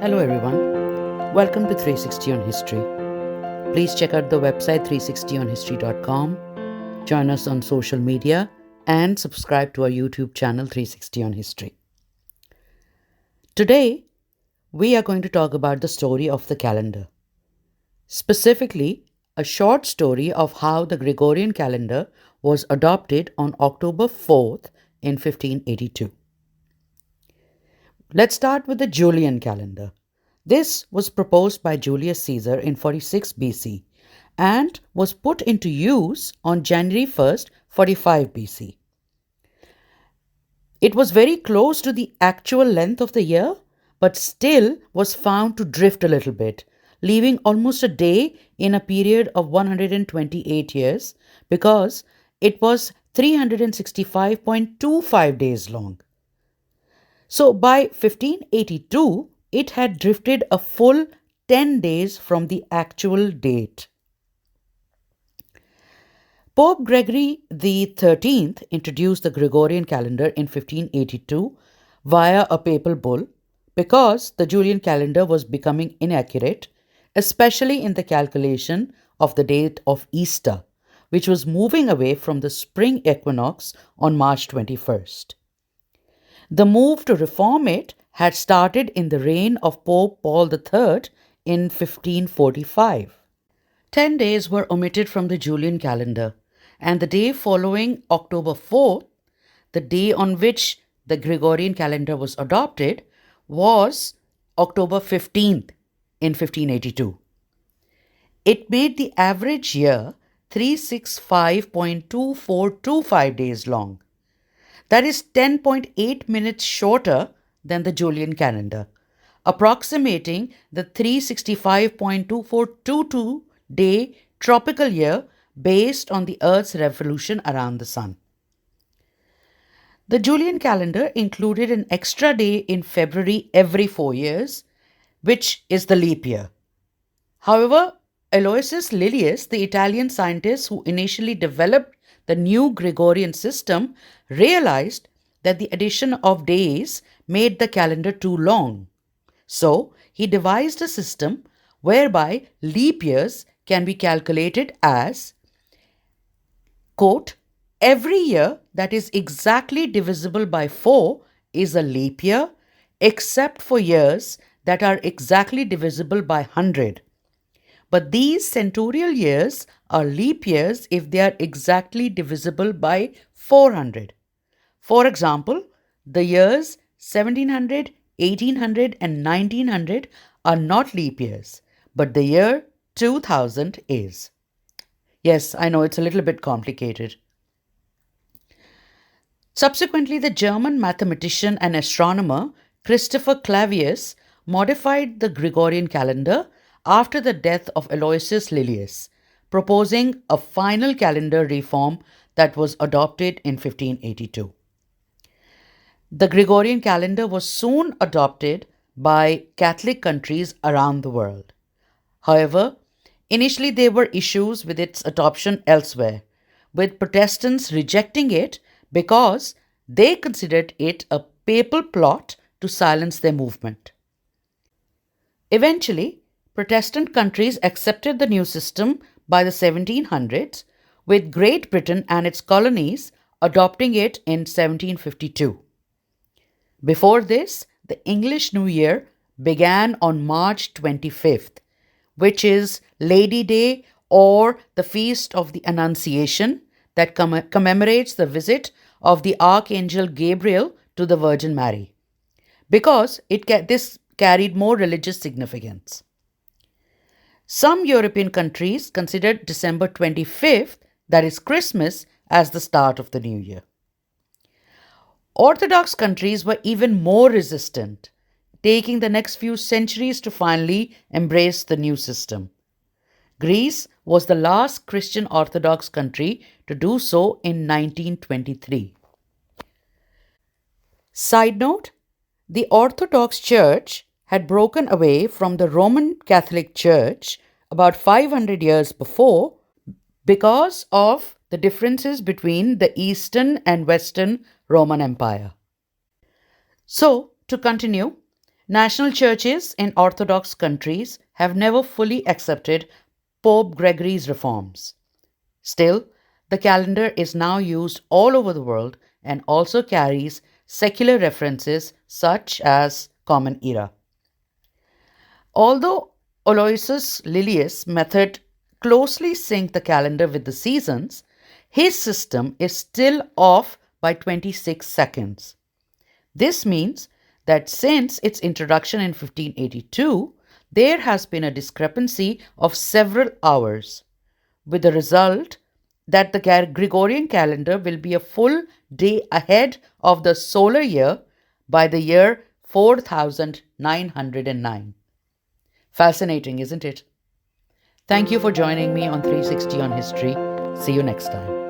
Hello everyone, welcome to 360 on History. Please check out the website 360onhistory.com, join us on social media and subscribe to our YouTube channel 360 on History. Today, we are going to talk about the story of the calendar. Specifically, a short story of how the Gregorian calendar was adopted on October 4th in 1582. Let's start with the Julian calendar. This was proposed by Julius Caesar in 46 BC and was put into use on January 1st, 45 BC. It was very close to the actual length of the year, but still was found to drift a little bit, leaving almost a day in a period of 128 years because it was 365.25 days long. So by 1582, it had drifted a full 10 days from the actual date. Pope Gregory XIII introduced the Gregorian calendar in 1582 via a papal bull because the Julian calendar was becoming inaccurate, especially in the calculation of the date of Easter, which was moving away from the spring equinox on March 21st. The move to reform it had started in the reign of Pope Paul III in 1545. 10 days were omitted from the Julian calendar, and the day following October 4th, the day on which the Gregorian calendar was adopted, was October 15th in 1582. It made the average year 365.2425 days long. That is 10.8 minutes shorter than the Julian calendar, approximating the 365.2422 day tropical year based on the Earth's revolution around the Sun. The Julian calendar included an extra day in February every 4 years, which is the leap year. However, Aloysius Lilius, the Italian scientist who initially developed the new Gregorian system, realized that the addition of days made the calendar too long. So, he devised a system whereby leap years can be calculated as, quote, every year that is exactly divisible by 4 is a leap year, except for years that are exactly divisible by 100. But these centurial years are leap years if they are exactly divisible by 400. For example, the years 1700, 1800 and 1900 are not leap years, but the year 2000 is. Yes, I know it's a little bit complicated. Subsequently, the German mathematician and astronomer Christopher Clavius modified the Gregorian calendar after the death of Aloysius Lilius, proposing a final calendar reform that was adopted in 1582. The Gregorian calendar was soon adopted by Catholic countries around the world. However, initially there were issues with its adoption elsewhere, with Protestants rejecting it because they considered it a papal plot to silence their movement. Eventually, Protestant countries accepted the new system by the 1700s, with Great Britain and its colonies adopting it in 1752. Before this, the English New Year began on March 25th, which is Lady Day or the Feast of the Annunciation that commemorates the visit of the Archangel Gabriel to the Virgin Mary, because this carried more religious significance. Some European countries considered December 25th, that is Christmas, as the start of the new year. Orthodox countries were even more resistant, taking the next few centuries to finally embrace the new system. Greece was the last Christian Orthodox country to do so in 1923. Side note, the Orthodox Church had broken away from the Roman Catholic Church about 500 years before because of the differences between the Eastern and Western Roman Empire. So, to continue, National churches in Orthodox countries have never fully accepted Pope Gregory's reforms. Still, the calendar is now used all over the world and also carries secular references such as Common Era. Although Aloysius Lilius' method closely synced the calendar with the seasons, his system is still off by 26 seconds. This means that since its introduction in 1582, there has been a discrepancy of several hours, with the result that the Gregorian calendar will be a full day ahead of the solar year by the year 4909. Fascinating, isn't it? Thank you for joining me on 360 on History. See you next time.